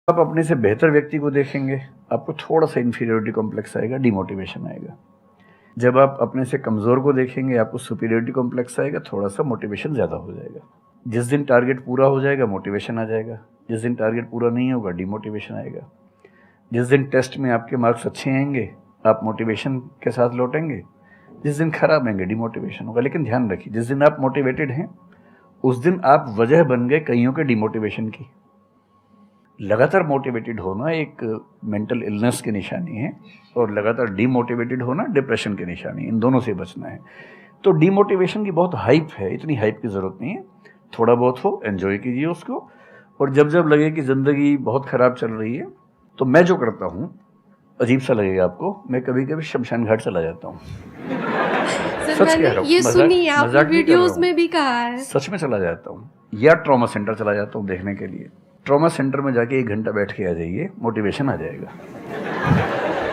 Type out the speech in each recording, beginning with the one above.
आप अपने से बेहतर व्यक्ति को देखेंगे, आपको थोड़ा सा इन्फीरियरिटी कॉम्प्लेक्स आएगा, डिमोटिवेशन आएगा। जब आप अपने से कमज़ोर को देखेंगे, आपको सुपीरियरिटी कॉम्प्लेक्स आएगा, थोड़ा सा मोटिवेशन ज़्यादा हो जाएगा। जिस दिन टारगेट पूरा हो जाएगा, मोटिवेशन आ जाएगा। जिस दिन टारगेट पूरा नहीं होगा, डिमोटिवेशन आएगा। जिस दिन टेस्ट में आपके मार्क्स अच्छे आएंगे, आप मोटिवेशन के साथ लौटेंगे। जिस दिन खराब आएंगे, डिमोटिवेशन होगा। लेकिन ध्यान रखिए, जिस दिन आप मोटिवेटेड हैं, उस दिन आप वजह बन गए कईयों के डिमोटिवेशन की। लगातार मोटिवेटेड होना एक मेंटल इलनेस की निशानी है, और लगातार डीमोटिवेटेड होना डिप्रेशन की निशानी है। इन दोनों से बचना है। तो डीमोटिवेशन की बहुत हाइप है, इतनी हाइप की ज़रूरत नहीं है। थोड़ा बहुत हो, एंजॉय कीजिए उसको। और जब जब लगे कि ज़िंदगी बहुत ख़राब चल रही है, तो मैं जो करता हूँ, अजीब सा लगेगा आपको, मैं कभी कभी शमशान घाट चला जाता हूँ। सच कह रहा हूँ, ये सुनी आपने मजाक नहीं कर रहा वीडियोस हूँ। में भी कहा है। सच में चला जाता हूँ, या ट्रॉमा सेंटर चला जाता हूँ देखने के लिए। ट्रॉमा सेंटर में जाके 1 घंटा बैठ के आ जाइए, मोटिवेशन आ जाएगा।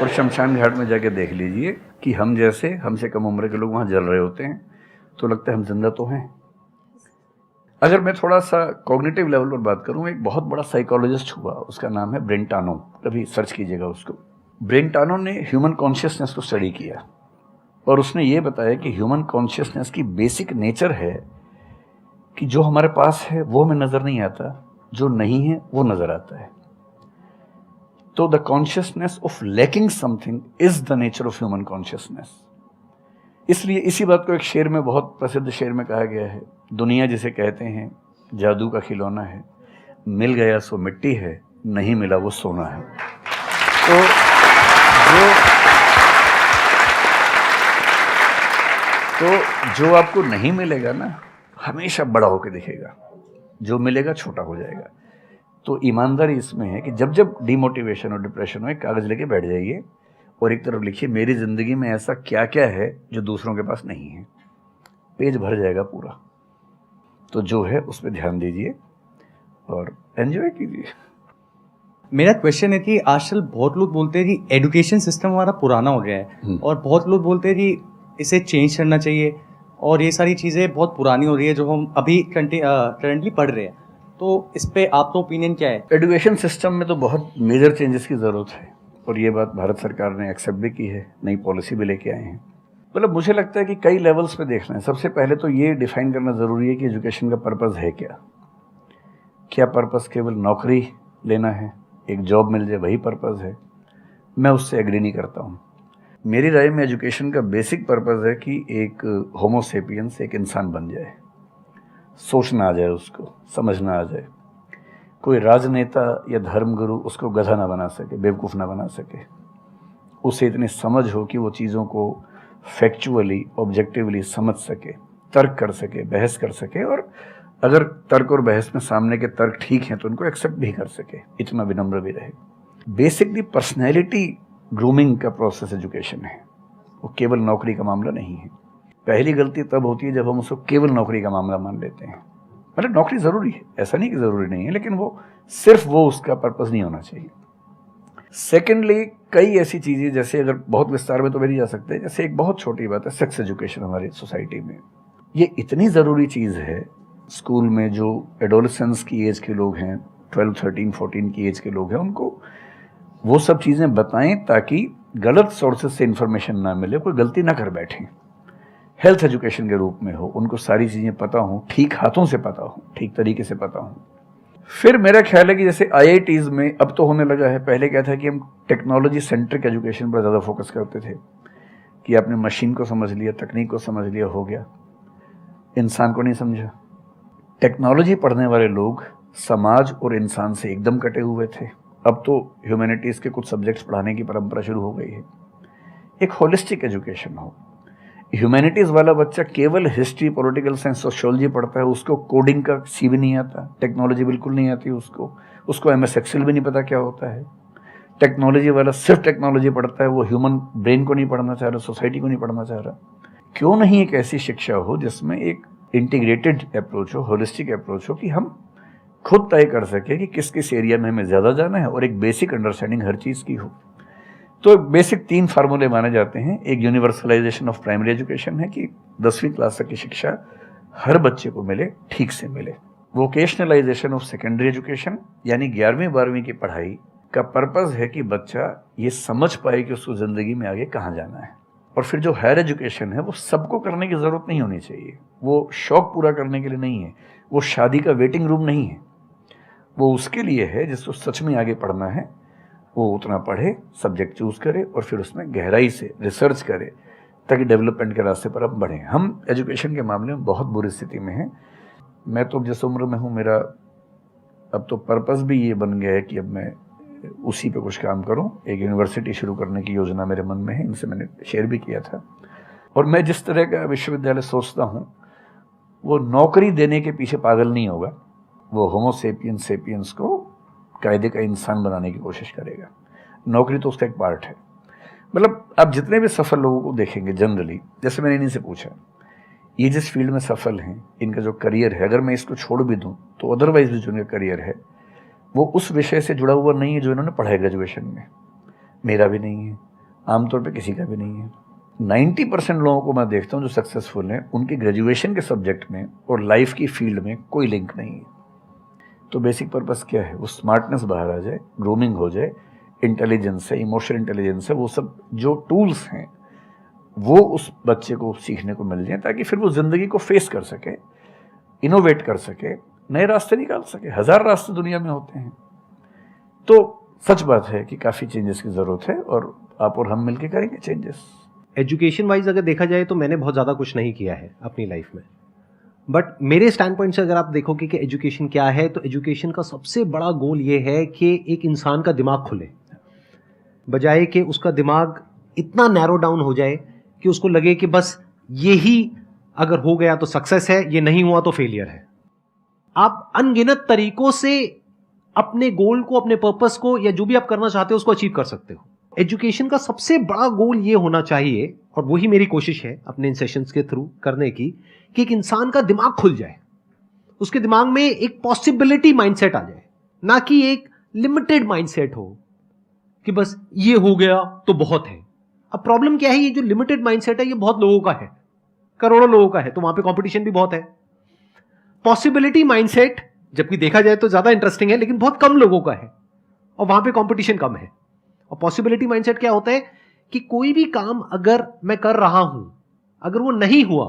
और शमशान घाट में जाके देख लीजिए कि हम जैसे हमसे कम उम्र के लोग वहाँ जल रहे होते हैं, तो लगता है हम जिंदा तो हैं। अगर मैं थोड़ा सा कॉग्निटिव लेवल पर बात करूँ, एक बहुत बड़ा साइकोलॉजिस्ट हुआ, उसका नाम है ब्रेंटानो, कभी सर्च कीजिएगा उसको। ब्रेंटानो ने ह्यूमन कॉन्शियसनेस को स्टडी किया, और उसने ये बताया कि ह्यूमन कॉन्शियसनेस की बेसिक नेचर है कि जो हमारे पास है वो हमें नज़र नहीं आता, जो नहीं है वो नज़र आता है। तो the consciousness of lacking something is the nature of human consciousness. इसलिए इसी बात को एक शेर में, बहुत प्रसिद्ध शेर में कहा गया है, दुनिया जिसे कहते हैं जादू का खिलौना है, मिल गया सो मिट्टी है, नहीं मिला वो सोना है। तो जो आपको नहीं मिलेगा ना, हमेशा बड़ा होकर दिखेगा, जो मिलेगा छोटा हो जाएगा। तो ईमानदारी इसमें है कि जब जब डिमोटिवेशन और डिप्रेशन हो, एक कागज़ लेके बैठ जाइए और एक तरफ लिखिए, मेरी ज़िंदगी में ऐसा क्या क्या है जो दूसरों के पास नहीं है। पेज भर जाएगा पूरा। तो जो है उस पर ध्यान दीजिए और एंजॉय कीजिए। मेरा क्वेश्चन है कि आजकल बहुत लोग बोलते हैं कि एजुकेशन सिस्टम हमारा पुराना हो गया है, और बहुत लोग बोलते हैं कि इसे चेंज करना चाहिए, और ये सारी चीज़ें बहुत पुरानी हो रही है जो हम अभी करंटली पढ़ रहे हैं। तो इस पे आपका ओपिनियन क्या है? एजुकेशन सिस्टम में तो बहुत मेजर चेंजेस की ज़रूरत है, और ये बात भारत सरकार ने एक्सेप्ट भी की है, नई पॉलिसी भी लेके आए हैं। मतलब मुझे लगता है कि कई लेवल्स पे देखना है। सबसे पहले तो ये डिफाइन करना ज़रूरी है कि एजुकेशन का पर्पज़ है क्या। क्या पर्पज़ केवल नौकरी लेना है, एक जॉब मिल जाए, वही पर्पज़ है? मैं उससे एग्री नहीं करता हूँ। मेरी राय में एजुकेशन का बेसिक पर्पज़ है कि एक होमो सेपियंस, एक इंसान बन जाए, सोचना आ जाए, उसको समझना आ जाए। कोई राजनेता या धर्मगुरु उसको गधा ना बना सके, बेवकूफ़ ना बना सके। उसे इतनी समझ हो कि वो चीज़ों को फैक्चुअली, ऑब्जेक्टिवली समझ सके, तर्क कर सके, बहस कर सके, और अगर तर्क और बहस में सामने के तर्क ठीक हैं तो उनको एक्सेप्ट भी कर सके, इतना विनम्र भी रहे। बेसिकली पर्सनैलिटी ग्रूमिंग का प्रोसेस एजुकेशन है, वो केवल नौकरी का मामला नहीं है। पहली गलती तब होती है जब हम उसको केवल नौकरी का मामला मान लेते हैं। मतलब नौकरी ज़रूरी है, ऐसा नहीं कि ज़रूरी नहीं है, लेकिन वो सिर्फ वो उसका पर्पज़ नहीं होना चाहिए। सेकेंडली, कई ऐसी चीज़ें, जैसे अगर बहुत विस्तार में तो भी नहीं जा सकते, जैसे एक बहुत छोटी बात है सेक्स एजुकेशन हमारी सोसाइटी में। ये इतनी ज़रूरी चीज़ है। स्कूल में जो एडोलेसेंस की एज के लोग हैं, 12, 13, 14 की एज के लोग हैं, उनको वो सब चीज़ें बताएं ताकि गलत सोर्सेज से इन्फॉर्मेशन ना मिले, कोई गलती ना कर बैठें। हेल्थ एजुकेशन के रूप में हो, उनको सारी चीज़ें पता हों, ठीक हाथों से पता हो, ठीक तरीके से पता हो। फिर मेरा ख्याल है कि जैसे IITs में अब तो होने लगा है, पहले क्या था कि हम टेक्नोलॉजी सेंट्रिक एजुकेशन पर ज़्यादा फोकस करते थे कि आपने मशीन को समझ लिया, तकनीक को समझ लिया, हो गया, इंसान को नहीं समझा। टेक्नोलॉजी पढ़ने वाले लोग समाज और इंसान से एकदम कटे हुए थे। अब तो ह्यूमैनिटीज़ के कुछ सब्जेक्ट्स पढ़ाने की परंपरा शुरू हो गई है। एक होलिस्टिक एजुकेशन हो। ह्यूमैनिटीज़ वाला बच्चा केवल हिस्ट्री, पॉलिटिकल साइंस, सोशियोलॉजी पढ़ता है, उसको कोडिंग का सी भी नहीं आता, टेक्नोलॉजी बिल्कुल नहीं आती उसको MS एक्सेल भी नहीं पता क्या होता है। टेक्नोलॉजी वाला सिर्फ टेक्नोलॉजी पढ़ता है, वो ह्यूमन ब्रेन को नहीं पढ़ना चाह रहा, सोसाइटी को नहीं पढ़ना चाह रहा। क्यों नहीं एक ऐसी शिक्षा हो जिसमें एक इंटीग्रेटेड अप्रोच हो, होलिस्टिक अप्रोच हो, कि हम खुद तय कर सके कि किस किस एरिया में हमें ज़्यादा जाना है, और एक बेसिक अंडरस्टैंडिंग हर चीज़ की हो। तो बेसिक 3 फार्मूले माने जाते हैं। एक यूनिवर्सलाइजेशन ऑफ प्राइमरी एजुकेशन है कि 10वीं क्लास तक की शिक्षा हर बच्चे को मिले, ठीक से मिले। वोकेशनलाइजेशन ऑफ सेकेंडरी एजुकेशन, यानी 11वीं 12वीं की पढ़ाई का पर्पस है कि बच्चा ये समझ पाए कि उसको ज़िंदगी में आगे कहाँ जाना है। और फिर जो हायर एजुकेशन है वो सबको करने की ज़रूरत नहीं होनी चाहिए, वो शौक पूरा करने के लिए नहीं है, वो शादी का वेटिंग रूम नहीं है, वो उसके लिए है जिसको सच में आगे पढ़ना है, वो उतना पढ़े, सब्जेक्ट चूज़ करे और फिर उसमें गहराई से रिसर्च करे ताकि डेवलपमेंट के रास्ते पर अब बढ़ें। हम एजुकेशन के मामले में बहुत बुरी स्थिति में हैं। मैं तो जिस उम्र में हूँ, मेरा अब तो पर्पस भी ये बन गया है कि अब मैं उसी पे कुछ काम करूं। एक यूनिवर्सिटी शुरू करने की योजना मेरे मन में है, इनसे मैंने शेयर भी किया था। और मैं जिस तरह का विश्वविद्यालय सोचता हूं वो नौकरी देने के पीछे पागल नहीं होगा, वो होमो सेपियंस सेपियंस को कायदे का इंसान बनाने की कोशिश करेगा। नौकरी तो उसका एक पार्ट है। मतलब आप जितने भी सफल लोगों को देखेंगे जनरली, जैसे मैंने इन्हीं से पूछा, ये जिस फील्ड में सफल हैं, इनका जो करियर है, अगर मैं इसको छोड़ भी दूं तो अदरवाइज भी जो इनका करियर है वो उस विषय से जुड़ा हुआ नहीं है जो इन्होंने पढ़ा है ग्रेजुएशन में। मेरा भी नहीं है, आमतौर पे किसी का भी नहीं है। 90% लोगों को मैं देखता हूँ जो सक्सेसफुल हैं, उनके ग्रेजुएशन के सब्जेक्ट में और लाइफ की फील्ड में कोई लिंक नहीं है। तो बेसिक पर्पस क्या है? वो स्मार्टनेस बाहर आ जाए, ग्रूमिंग हो जाए, इंटेलिजेंस है, इमोशनल इंटेलिजेंस है, वो सब जो टूल्स हैं वो उस बच्चे को सीखने को मिल जाए ताकि फिर वो ज़िंदगी को फेस कर सके, इनोवेट कर सके, नए रास्ते निकाल सके। 1000 रास्ते दुनिया में होते हैं। तो सच बात है कि काफ़ी चेंजेस की ज़रूरत है और आप और हम मिलकर करेंगे चेंजेस। एजुकेशन वाइज अगर देखा जाए तो मैंने बहुत ज़्यादा कुछ नहीं किया है अपनी लाइफ में, बट मेरे स्टैंड पॉइंट से अगर आप देखोगे कि एजुकेशन क्या है, तो एजुकेशन का सबसे बड़ा गोल ये है कि एक इंसान का दिमाग खुले, बजाय कि उसका दिमाग इतना नैरो डाउन हो जाए कि उसको लगे कि बस यही अगर हो गया तो सक्सेस है, ये नहीं हुआ तो फेलियर है। आप अनगिनत तरीकों से अपने गोल को, अपने पर्पस को, या जो भी आप करना चाहते हो उसको अचीव कर सकते हो। एजुकेशन का सबसे बड़ा गोल ये होना चाहिए, और वही मेरी कोशिश है अपने इन सेशंस के थ्रू करने की, कि एक इंसान का दिमाग खुल जाए, उसके दिमाग में एक पॉसिबिलिटी माइंडसेट आ जाए, ना कि एक लिमिटेड माइंडसेट हो कि बस ये हो गया तो बहुत है। अब प्रॉब्लम क्या है, ये जो लिमिटेड माइंडसेट है ये बहुत लोगों का है, करोड़ों लोगों का है, तो वहां पे कंपटीशन भी बहुत है। पॉसिबिलिटी माइंडसेट जबकि देखा जाए तो ज्यादा इंटरेस्टिंग है, लेकिन बहुत कम लोगों का है और वहां पे कंपटीशन कम है। और पॉसिबिलिटी माइंडसेट क्या होता है कि कोई भी काम अगर मैं कर रहा हूं, अगर वो नहीं हुआ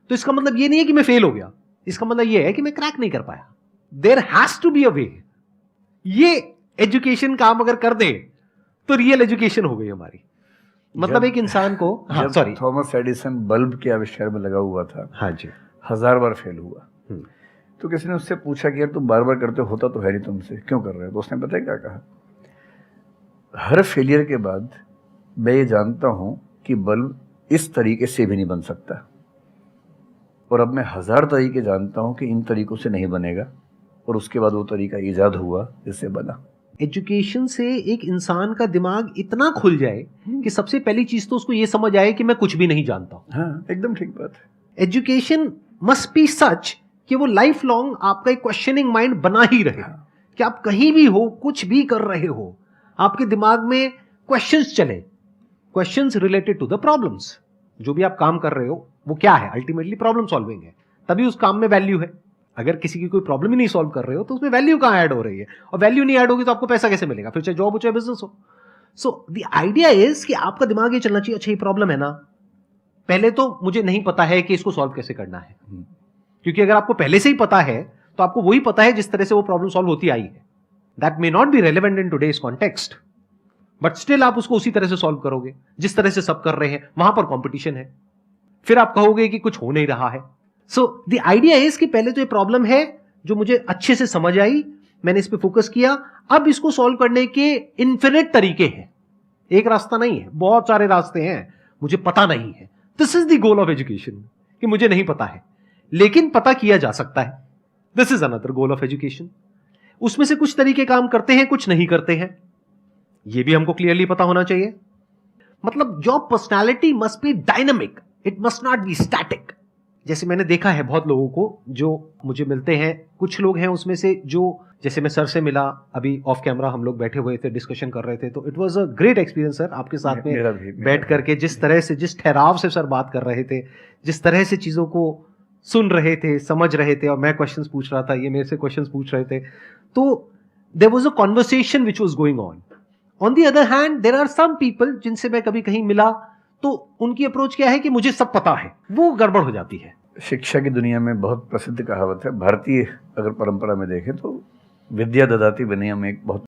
तो इसका मतलब ये नहीं है कि मैं फेल हो गया, इसका मतलब ये है कि मैं क्रैक नहीं कर पाया। There has to be a way. ये एजुकेशन काम अगर कर दे तो रियल एजुकेशन हो गई हमारी। मतलब एक इंसान को, हाँ सॉरी, थॉमस एडिसन बल्ब के आविष्कार में लगा हुआ था, हाँ जी, 1000 बार फेल हुआ। तो किसी ने उससे पूछा कि यार तुम बार बार करते होता तो है नहीं, तुमसे क्यों कर रहे हो? तो उसने पता है क्या कहा? हर फेलियर के बाद मैं ये जानता हूं कि बल्ब इस तरीके से भी नहीं बन सकता, और अब मैं 1000 तरीके जानता हूं कि इन तरीकों से नहीं बनेगा, और उसके बाद वो तरीका ईजाद हुआ जिससे बना। एजुकेशन से एक इंसान का दिमाग इतना खुल जाए कि सबसे पहली चीज तो उसको ये समझ आए कि मैं कुछ भी नहीं जानता हूं। हाँ, एकदम ठीक बात है। एजुकेशन मस्ट बी सच कि वो लाइफ लॉन्ग आपका एक क्वेश्चनिंग माइंड बना ही रहे, कि आप कहीं भी हो, कुछ भी कर रहे हो, आपके दिमाग में क्वेश्चंस चले, questions related to the problems. जो भी आप काम कर रहे हो वो क्या है? अल्टीमेटली प्रॉब्लम सॉल्विंग है, तभी उस काम में वैल्यू है। अगर किसी की कोई प्रॉब्लम ही नहीं सॉल्व कर रहे हो तो उसमें वैल्यू कहां ऐड हो रही है? और वैल्यू नहीं ऐड होगी तो आपको पैसा कैसे मिलेगा? फिर चाहे जॉब हो चाहे बिजनेस हो। सो द आइडिया इज कि आपका दिमाग ये चलना चाहिए, अच्छा ये प्रॉब्लम है ना, पहले तो मुझे नहीं पता है कि इसको सॉल्व कैसे करना है, क्योंकि अगर आपको पहले से ही पता है तो आपको वही पता है जिस तरह से वो प्रॉब्लम सॉल्व होती आई है। That may not be relevant in today's context, but still आप उसको उसी तरह से सॉल्व करोगे जिस तरह से सब कर रहे हैं। वहां पर कंपटीशन है, फिर आप कहोगे कि कुछ हो नहीं रहा है। सो द आइडिया इज कि पहले तो ये प्रॉब्लम है जो मुझे अच्छे से समझ आई, मैंने इस पे फोकस किया, अब इसको सॉल्व करने के इन्फिनिट तरीके हैं, एक रास्ता नहीं है, बहुत सारे रास्ते हैं, मुझे पता नहीं है। This is the goal of education, कि मुझे नहीं पता है लेकिन पता किया जा सकता है। This is another goal of education. उसमें से कुछ तरीके काम करते हैं, कुछ नहीं करते हैं, यह भी हमको क्लियरली पता होना चाहिए। मतलब job personality must be dynamic, it must not be static. जैसे मैंने देखा है बहुत लोगों को जो मुझे मिलते हैं, कुछ लोग हैं उसमें से जो, जैसे मैं सर से मिला अभी ऑफ कैमरा, हम लोग बैठे हुए थे, डिस्कशन कर रहे थे, तो it was a great experience sir, आपके साथ में बैठ करके जिस तरह से, जिस ठहराव से सर बात कर रहे थे, जिस तरह से चीज़ों को सुन रहे थे, समझ रहे थे, और मैं क्वेश्चंस पूछ रहा था, ये मेरे से क्वेश्चंस पूछ रहे थे, तो there was a conversation which was going on. On the other hand there are some people जिनसे मैं कभी कहीं मिला तो उनकी अप्रोच क्या है कि मुझे सब पता है, वो गड़बड़ हो जाती है. शिक्षा की दुनिया में बहुत प्रसिद्ध कहावत है, भारतीय अगर परंपरा में देखें तो विद्या ददाति विनयम एक बहुत